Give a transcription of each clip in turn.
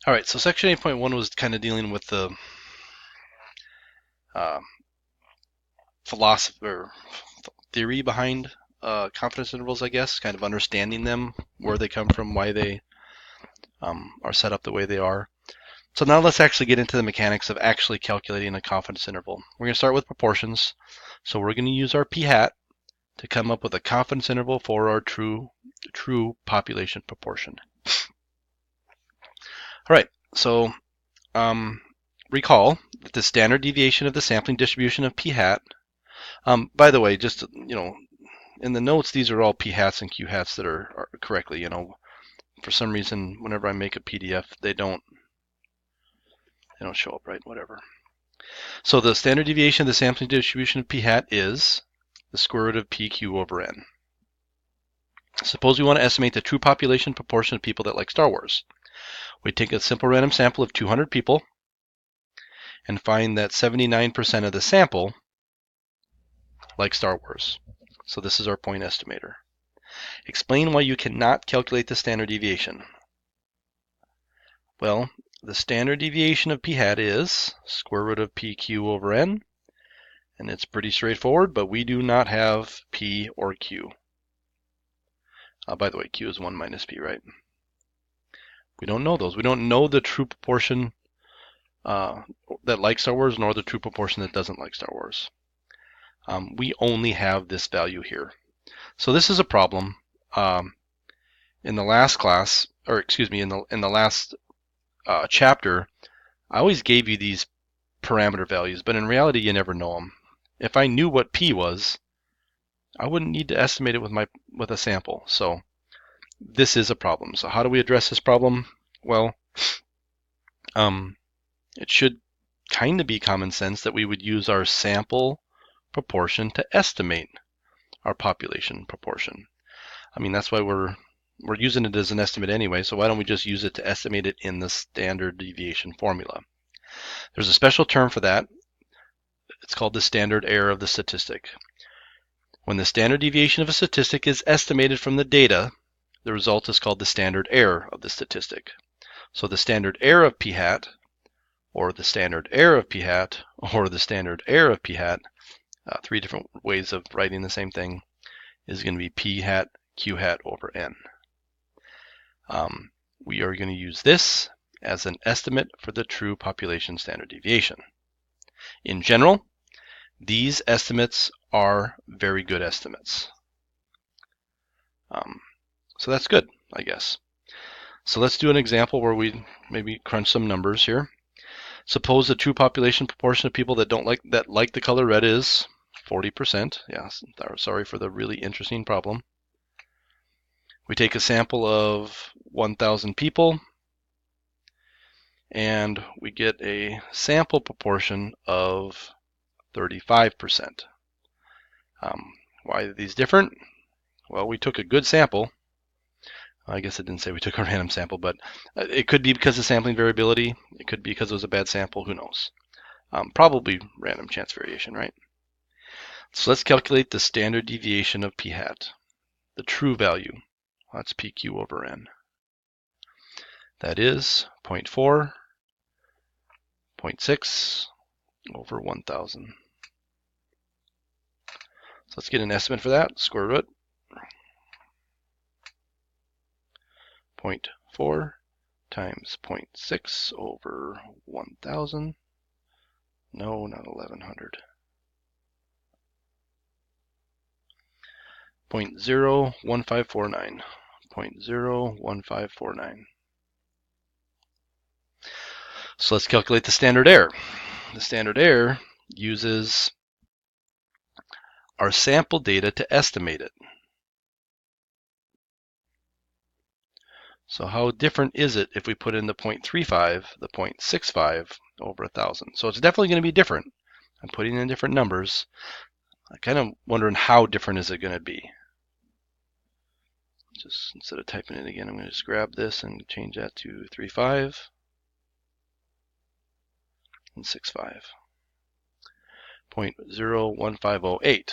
All right, so section 8.1 was kind of dealing with the uh, philosophy or theory behind confidence intervals, I guess, kind of understanding them, where they come from, why they are set up the way they are. So now let's actually get into the mechanics of actually calculating a confidence interval. We're going to start with proportions. So we're going to use our p hat to come up with a confidence interval for our true population proportion. All right, so recall that the standard deviation of the sampling distribution of p hat. By the way, just in the notes, these are all p hats and q hats that are correctly. For some reason, whenever I make a PDF, they don't show up right. Whatever. So the standard deviation of the sampling distribution of p hat is the square root of pq over n. Suppose we want to estimate the true population proportion of people that like Star Wars. We take a simple random sample of 200 people and find that 79% of the sample like Star Wars. So this is our point estimator. Explain why you cannot calculate the standard deviation. Well, the standard deviation of p hat is square root of pq over n, and it's pretty straightforward, but we do not have p or q. By the way, q is 1 minus p, right? We don't know those. We don't know the true proportion that likes Star Wars, nor the true proportion that doesn't like Star Wars. We only have this value here. So this is a problem. In the last class, or excuse me, in the last chapter, I always gave you these parameter values, but in reality, you never know them. If I knew what p was, I wouldn't need to estimate it with a sample. So this is a problem. So how do we address this problem? Well, it should kind of be common sense that we would use our sample proportion to estimate our population proportion. I mean, that's why we're using it as an estimate anyway, so why don't we just use it to estimate it in the standard deviation formula? There's a special term for that. It's called the standard error of the statistic. When the standard deviation of a statistic is estimated from the data, the result is called the standard error of the statistic. So the standard error of p hat, or the standard error of p hat, or the standard error of p hat, three different ways of writing the same thing, is going to be p hat q hat over n. We are going to use this as an estimate for the true population standard deviation. In general, these estimates are very good estimates. So that's good, I guess. So let's do an example where we maybe crunch some numbers here. Suppose the true population proportion of people that like the color red is 40%. Yeah, sorry for the really interesting problem. We take a sample of 1,000 people, and we get a sample proportion of 35%. Why are these different? Well, we took a good sample. I guess it didn't say we took a random sample, but it could be because of sampling variability. It could be because it was a bad sample. Who knows? Probably random chance variation, right? So let's calculate the standard deviation of p hat, the true value. That's pq over n. That is 0.4, 0.6 over 1,000. So let's get an estimate for that. Square root 0.4 times 0.6 over 1,000. No, not 1,100. 0.01549. 0.01549. So let's calculate the standard error. The standard error uses our sample data to estimate it. So how different is it if we put in the 0.35, the 0.65 over 1,000? So it's definitely going to be different. I'm putting in different numbers. I'm kind of wondering how different is it going to be. Just instead of typing it again, I'm going to just grab this and change that to 3.5 and 6.5. 0.01508.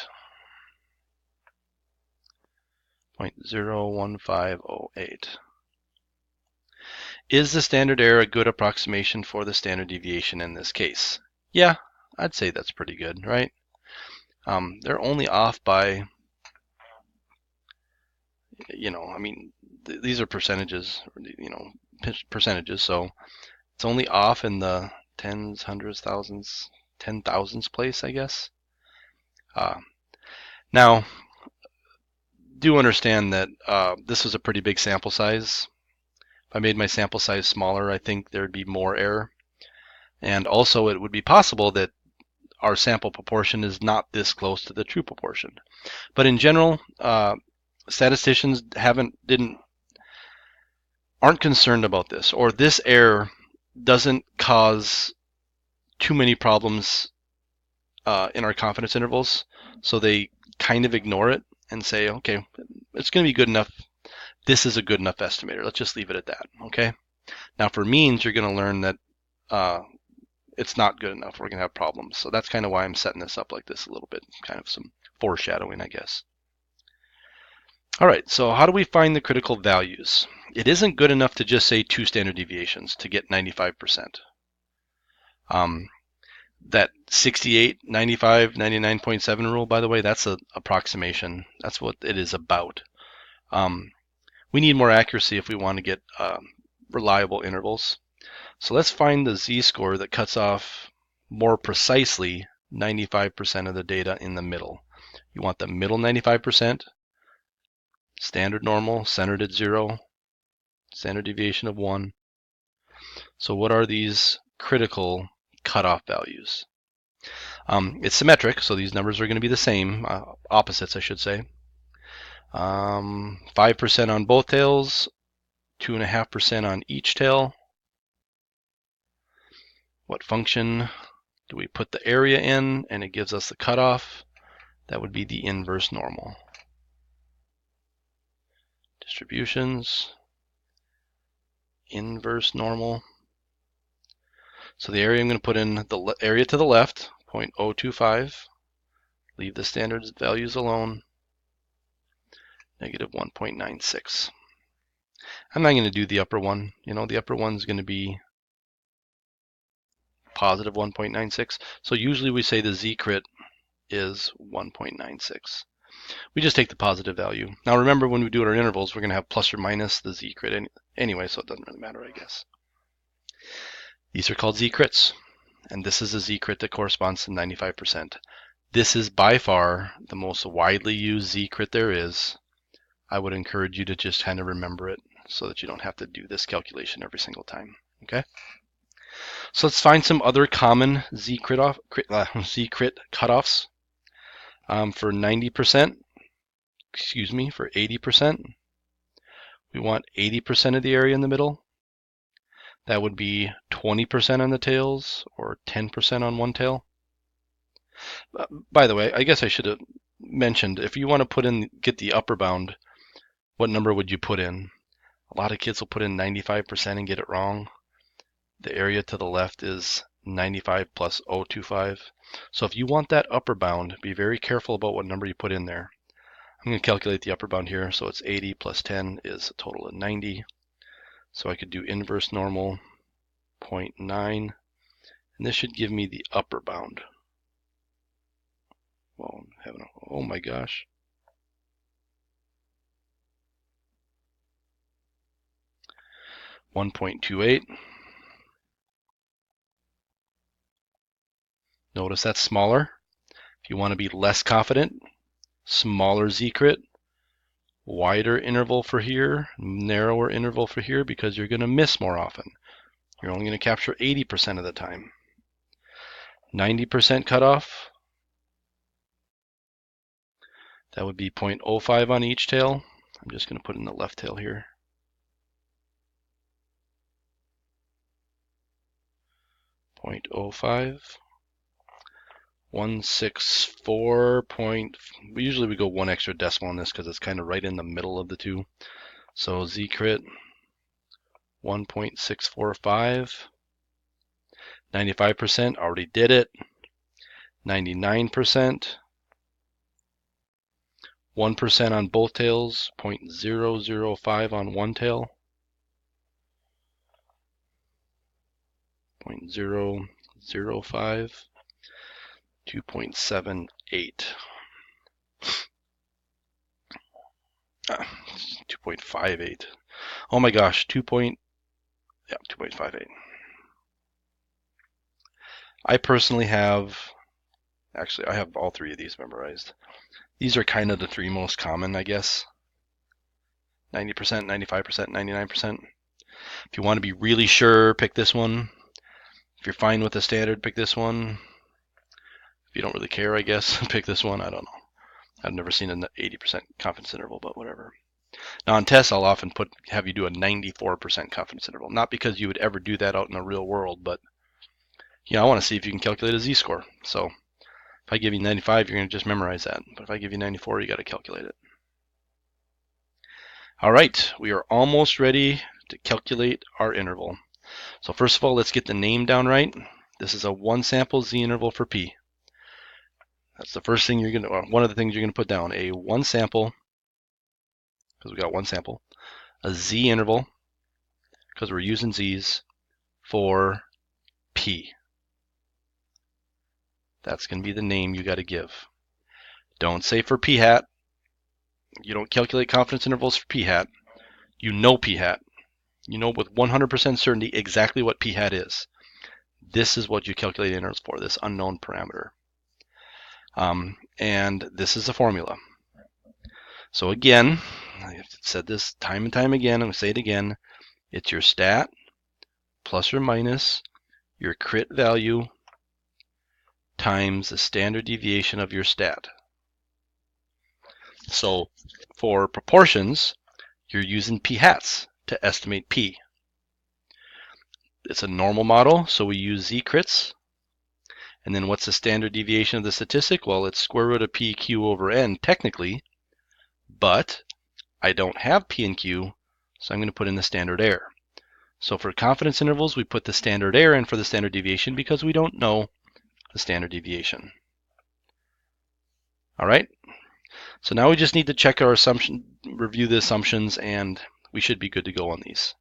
0.01508. Is the standard error a good approximation for the standard deviation in this case? Yeah, I'd say that's pretty good, right? They're only off by, I mean, these are percentages, percentages, so it's only off in the tens, hundreds, thousands, 10,000s place, I guess. Now, do understand that this was a pretty big sample size. If I made my sample size smaller, I think there'd be more error. And also, it would be possible that our sample proportion is not this close to the true proportion. But in general, statisticians aren't concerned about this, or this error doesn't cause too many problems in our confidence intervals, so they kind of ignore it and say, okay, it's going to be good enough. This is a good enough estimator. Let's just leave it at that, okay? Now for means, you're going to learn that it's not good enough. We're going to have problems. So that's kind of why I'm setting this up like this a little bit, kind of some foreshadowing, I guess. All right, so how do we find the critical values? It isn't good enough to just say 2 standard deviations to get 95%. That 68, 95, 99.7 rule, by the way, that's an approximation. That's what it is about. We need more accuracy if we want to get reliable intervals. So let's find the z-score that cuts off more precisely 95% of the data in the middle. You want the middle 95%, standard normal, centered at 0, standard deviation of 1. So what are these critical cutoff values? It's symmetric, so these numbers are going to be the same, opposites I should say. 5% on both tails, 2.5% on each tail. What function do we put the area in, and it gives us the cutoff? That would be the inverse normal. Distributions, inverse normal. So the area I'm going to put in the area to the left, 0.025. Leave the standard values alone, negative 1.96. I'm not going to do the upper one. The upper one's going to be positive 1.96. So usually we say the z-crit is 1.96. We just take the positive value. Now remember, when we do our intervals, we're going to have plus or minus the z-crit anyway, so it doesn't really matter, I guess. These are called z-crits, and this is a z-crit that corresponds to 95%. This is by far the most widely used z-crit there is. I would encourage you to just kind of remember it so that you don't have to do this calculation every single time. Okay? So let's find some other common z-crit cutoffs. For 90%, for 80%, we want 80% of the area in the middle. That would be 20% on the tails or 10% on one tail. By the way, I guess I should have mentioned, if you want to get the upper bound, what number would you put in? A lot of kids will put in 95% and get it wrong. The area to the left is 95 plus 0.025. So if you want that upper bound, be very careful about what number you put in there. I'm going to calculate the upper bound here. So it's 80 plus 10 is a total of 90. So I could do inverse normal 0.9, and this should give me the upper bound. Well, oh my gosh. .28. Notice that's smaller. If you want to be less confident, smaller z-crit, wider interval for here, narrower interval for here, because you're going to miss more often. You're only going to capture 80% of the time. 90% cutoff, that would be 0.05 on each tail. I'm just going to put in the left tail here. 0.05. 164. Usually we go one extra decimal on this because it's kind of right in the middle of the two. So z-crit 1.645. 95% already did it. 99%. 1% on both tails. 0.005 on one tail. 2.005, 2.78, 2.58. Oh my gosh, 2.58. I personally have, actually I have all three of these memorized. These are kind of the three most common, I guess. 90%, 95%, 99%. If you want to be really sure, pick this one. If you're fine with the standard, pick this one. If you don't really care, I guess, pick this one. I don't know. I've never seen an 80% confidence interval, but whatever. Now on tests, I'll often have you do a 94% confidence interval. Not because you would ever do that out in the real world, but I want to see if you can calculate a z-score. So if I give you 95, you're going to just memorize that. But if I give you 94, you got to calculate it. All right, we are almost ready to calculate our interval. So first of all, let's get the name down right. This is a one sample z interval for p. That's the first thing one of the things you're going to put down, a one sample, because we got one sample, a z interval, because we're using z's, for p. That's going to be the name you got to give. Don't say for p hat. You don't calculate confidence intervals for p hat. You know p hat. You know with 100% certainty exactly what p hat is. This is what you calculate intervals for, this unknown parameter. And this is the formula. So again, I've said this time and time again, I'm going to say it again. It's your stat plus or minus your crit value times the standard deviation of your stat. So for proportions, you're using p hats to estimate p. It's a normal model, so we use z-crits. And then what's the standard deviation of the statistic? Well, it's square root of pq over n technically, but I don't have p and q, so I'm going to put in the standard error. So for confidence intervals, we put the standard error in for the standard deviation because we don't know the standard deviation. All right, so now we just need to check our assumption, review the assumptions, and we should be good to go on these.